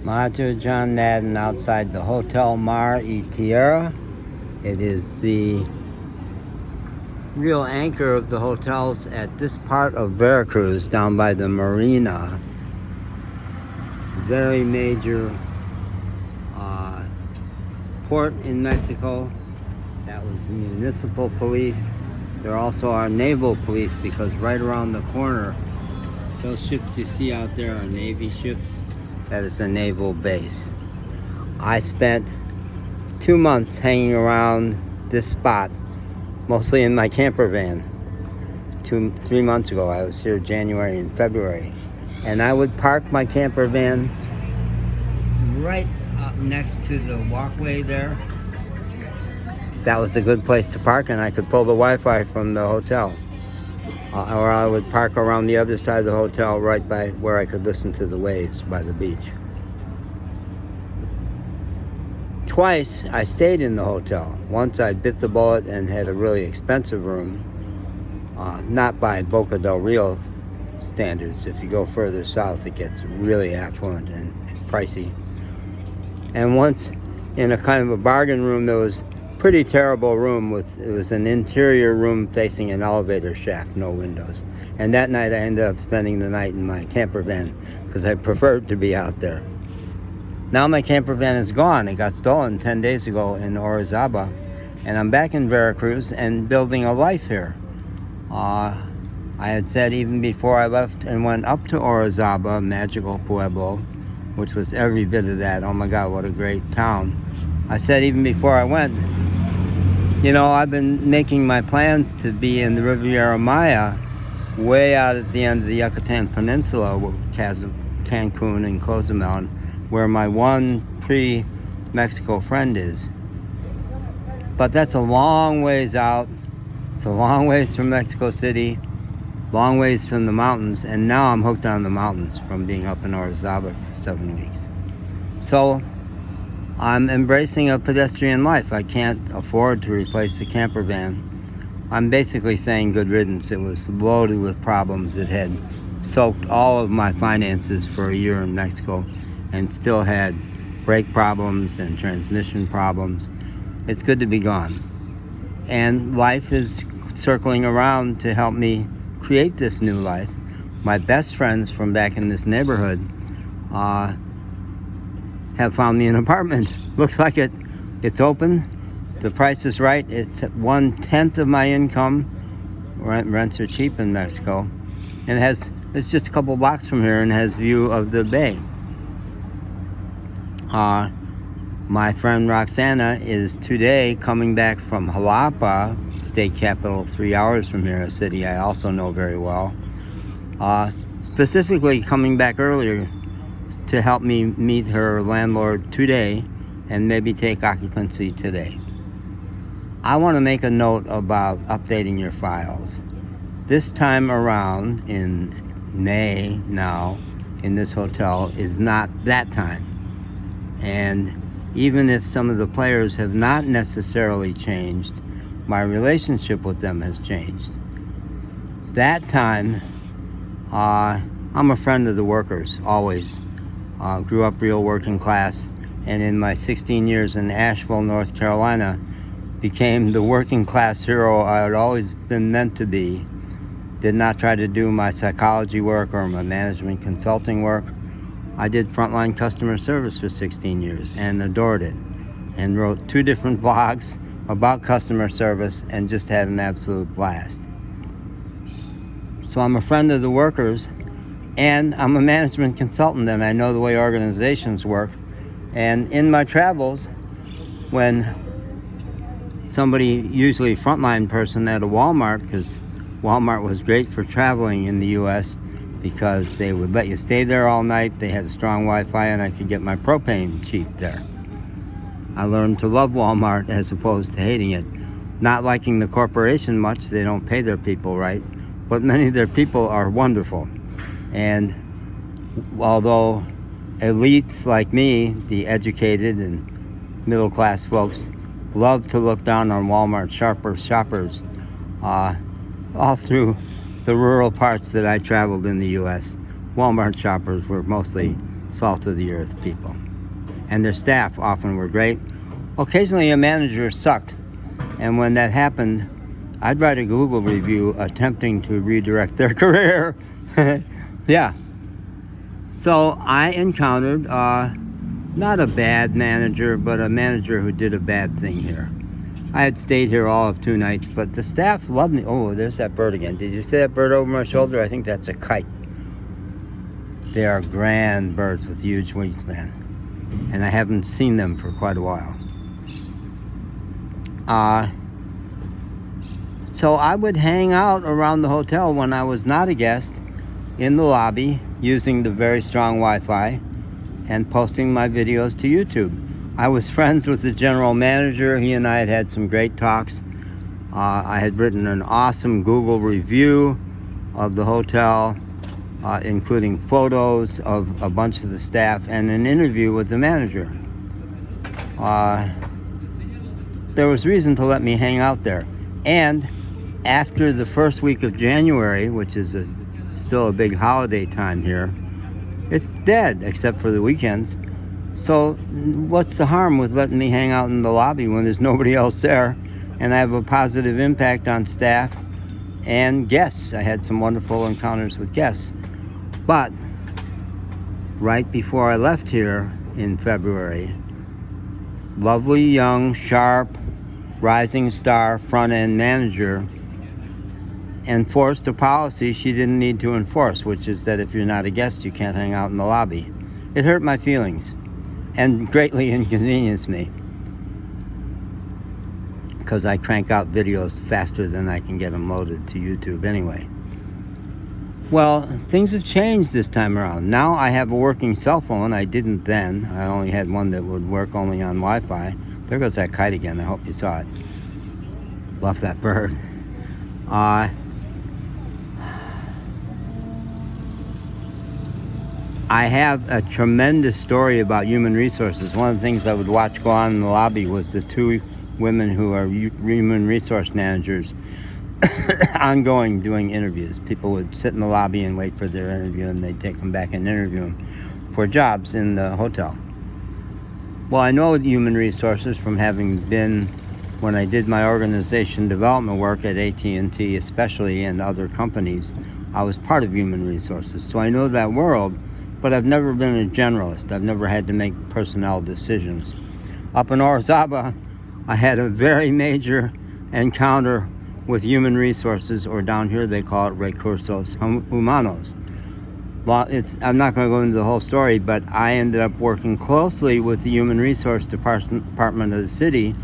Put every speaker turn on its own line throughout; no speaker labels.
Majo John Madden outside the Hotel Mar y Tierra. It is the real anchor of the hotels at this part of Veracruz, down by the marina. Very major port in Mexico. That was municipal police. There also are naval police, because right around the corner, those ships you see out there are Navy ships. That is a naval base. I spent 2 months hanging around this spot, mostly in my camper van. 3 months ago, I was here January and February. And I would park my camper van right up next to the walkway there. That was a good place to park, and I could pull the Wi-Fi from the hotel. Or I would park around the other side of the hotel, right by where I could listen to the waves by the beach. Twice I stayed in the hotel. Once I bit the bullet and had a really expensive room, not by Boca del Rio standards. If you go further south, it gets really affluent and pricey. And once in a kind of a bargain room that was pretty terrible room. It was an interior room facing an elevator shaft, no windows. And that night I ended up spending the night in my camper van because I preferred to be out there. Now my camper van is gone. It got stolen 10 days ago in Orizaba, and I'm back in Veracruz and building a life here. I had said even before I left and went up to Orizaba, magical pueblo, which was every bit of that. Oh my God, what a great town. I said even before I went, you know, I've been making my plans to be in the Riviera Maya, way out at the end of the Yucatan Peninsula, Cancun and Cozumel, where my one pre-Mexico friend is. But that's a long ways out. It's a long ways from Mexico City, long ways from the mountains, and now I'm hooked on the mountains from being up in Orizaba for 7 weeks. So I'm embracing a pedestrian life. I can't afford to replace the camper van. I'm basically saying good riddance. It was loaded with problems. It had soaked all of my finances for a year in Mexico and still had brake problems and transmission problems. It's good to be gone. And life is circling around to help me create this new life. My best friends from back in this neighborhood have found me an apartment. Looks like it's open. The price is right. It's at 1/10 of my income. Rents are cheap in Mexico. And it's just a couple blocks from here and has view of the bay. My friend Roxana is today coming back from Xalapa, state capital, 3 hours from here, a city I also know very well. Specifically coming back earlier to help me meet her landlord today and maybe take occupancy today. I want to make a note about updating your files. This time around in May now in this hotel is not that time. And even if some of the players have not necessarily changed, my relationship with them has changed. That time, I'm a friend of the workers, always. Grew up real working class, and in my 16 years in Asheville, North Carolina, became the working class hero I had always been meant to be. Did not try to do my psychology work or my management consulting work. I did frontline customer service for 16 years and adored it, and wrote 2 different blogs about customer service and just had an absolute blast. So I'm a friend of the workers, and I'm a management consultant, and I know the way organizations work. And in my travels, when somebody, usually a frontline person at a Walmart, because Walmart was great for traveling in the U.S. because they would let you stay there all night. They had strong Wi-Fi, and I could get my propane cheap there. I learned to love Walmart as opposed to hating it. Not liking the corporation much. They don't pay their people right, but many of their people are wonderful. And although elites like me, the educated and middle-class folks, love to look down on Walmart shoppers all through the rural parts that I traveled in the U.S., Walmart shoppers were mostly salt of the earth people. And their staff often were great. Occasionally a manager sucked. And when that happened, I'd write a Google review attempting to redirect their career. Yeah. So I encountered not a bad manager, but a manager who did a bad thing here. I had stayed here all of 2 nights, but the staff loved me. Oh, there's that bird again. Did you see that bird over my shoulder? I think that's a kite. They are grand birds with huge wingspan. And I haven't seen them for quite a while. So I would hang out around the hotel when I was not a guest in the lobby using the very strong Wi-Fi and posting my videos to YouTube. I was friends with the general manager. He and I had some great talks. I had written an awesome Google review of the hotel, including photos of a bunch of the staff and an interview with the manager. There was reason to let me hang out there. And after the first week of January, which is still a big holiday time here, it's dead except for the weekends. So what's the harm with letting me hang out in the lobby when there's nobody else there? And I have a positive impact on staff and guests. I had some wonderful encounters with guests. But right before I left here in February, lovely, young, sharp, rising star front-end manager enforced a policy she didn't need to enforce, which is that if you're not a guest, you can't hang out in the lobby. It hurt my feelings and greatly inconvenienced me because I crank out videos faster than I can get them loaded to YouTube anyway. Well, things have changed this time around. Now I have a working cell phone. I didn't then. I only had one that would work only on Wi-Fi. There goes that kite again. I hope you saw it. Love that bird. I have a tremendous story about human resources. One of the things I would watch go on in the lobby was the 2 women who are human resource managers ongoing doing interviews. People would sit in the lobby and wait for their interview, and they'd take them back and interview them for jobs in the hotel. Well, I know human resources from having been, when I did my organization development work at AT&T especially and other companies, I was part of human resources. So I know that world, but I've never been a generalist. I've never had to make personnel decisions. Up in Orizaba, I had a very major encounter with human resources, or down here they call it recursos humanos. Well, I'm not going to go into the whole story, but I ended up working closely with the Human Resource Department of the city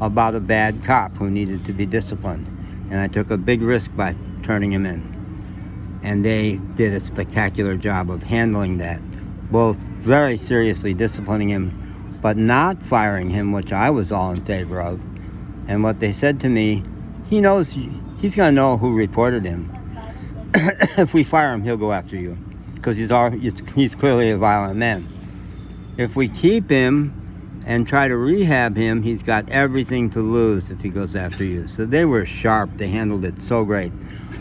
about a bad cop who needed to be disciplined. And I took a big risk by turning him in. And they did a spectacular job of handling that, both very seriously disciplining him, but not firing him, which I was all in favor of. And what they said to me, he knows, he's going to know who reported him. If we fire him, he'll go after you, because he's clearly a violent man. If we keep him and try to rehab him, he's got everything to lose if he goes after you. So they were sharp. They handled it so great.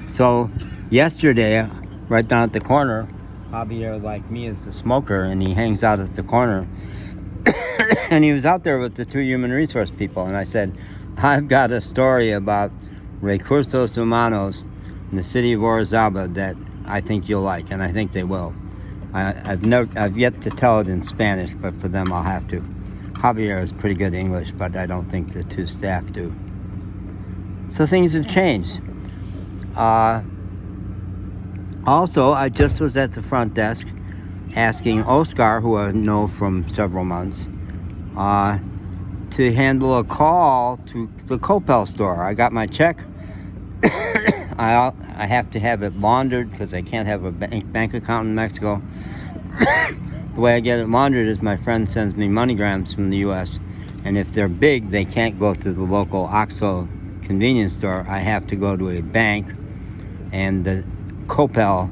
So yesterday, right down at the corner, Javier, like me, is a smoker, and he hangs out at the corner. And he was out there with the 2 human resource people, and I said, I've got a story about recursos humanos in the city of Orizaba that I think you'll like, and I think they will. I've yet to tell it in Spanish, but for them I'll have to. Javier is pretty good English, but I don't think the 2 staff do. So things have changed. Also, I just was at the front desk asking Oscar, who I know from several months, to handle a call to the Coppel store. I got my check. I have to have it laundered because I can't have a bank account in Mexico. The way I get it laundered is my friend sends me MoneyGrams from the U.S. And if they're big, they can't go to the local OXXO convenience store. I have to go to a bank, and the Coppel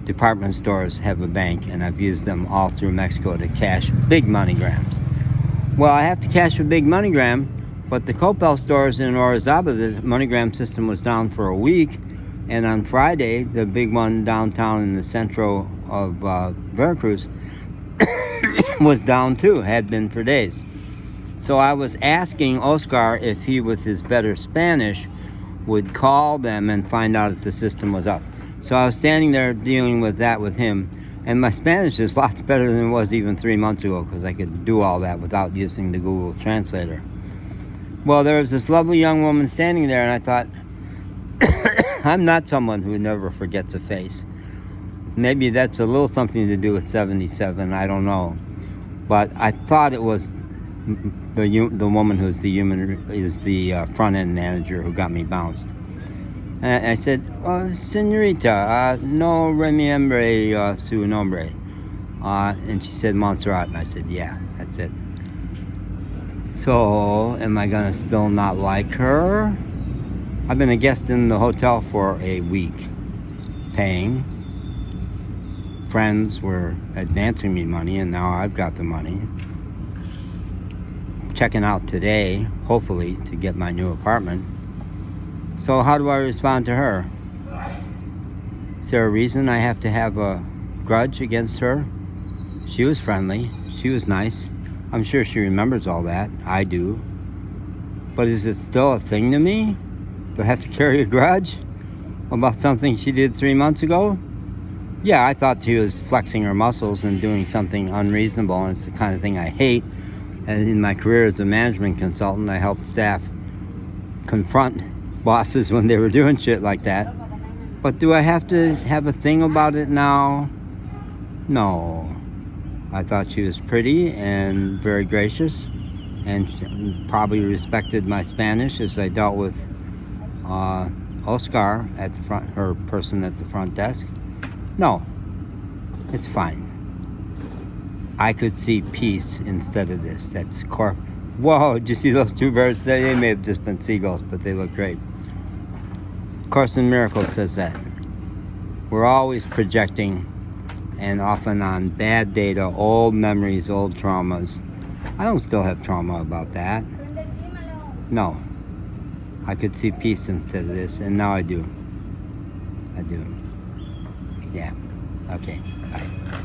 department stores have a bank, and I've used them all through Mexico to cash big MoneyGrams. Well, I have to cash a big MoneyGram, but the Coppel stores in Orizaba, the MoneyGram system was down for a week, and on Friday, the big one downtown in the centro of Veracruz, was down too, had been for days. So I was asking Oscar if he, with his better Spanish, would call them and find out if the system was up. So I was standing there dealing with that with him, and my Spanish is lots better than it was even 3 months ago, because I could do all that without using the Google Translator. Well, there was this lovely young woman standing there, and I thought, I'm not someone who never forgets a face. Maybe that's a little something to do with 77, I don't know. But I thought it was the woman who's the front-end manager who got me bounced. And I said, Senorita, no remember su nombre. And she said Montserrat, and I said, yeah, that's it. So, am I gonna still not like her? I've been a guest in the hotel for a week, paying. Friends were advancing me money, and now I've got the money. Checking out today, hopefully, to get my new apartment. So how do I respond to her? Is there a reason I have to have a grudge against her? She was friendly. She was nice. I'm sure she remembers all that. I do. But is it still a thing to me? Do I have to carry a grudge about something she did 3 months ago? Yeah, I thought she was flexing her muscles and doing something unreasonable, and it's the kind of thing I hate. And in my career as a management consultant, I helped staff confront bosses when they were doing shit like that. But do I have to have a thing about it now? No. I thought she was pretty and very gracious, and probably respected my Spanish as I dealt with Oscar at the front, her person at the front desk. No, it's fine. I could see peace instead of this. That's Whoa, did you see those two birds there? They may have just been seagulls, but they look great. Course in Miracles says that. We're always projecting, and often on bad data, old memories, old traumas. I don't still have trauma about that. No. I could see peace instead of this, and now I do. I do. Yeah. Okay. Bye.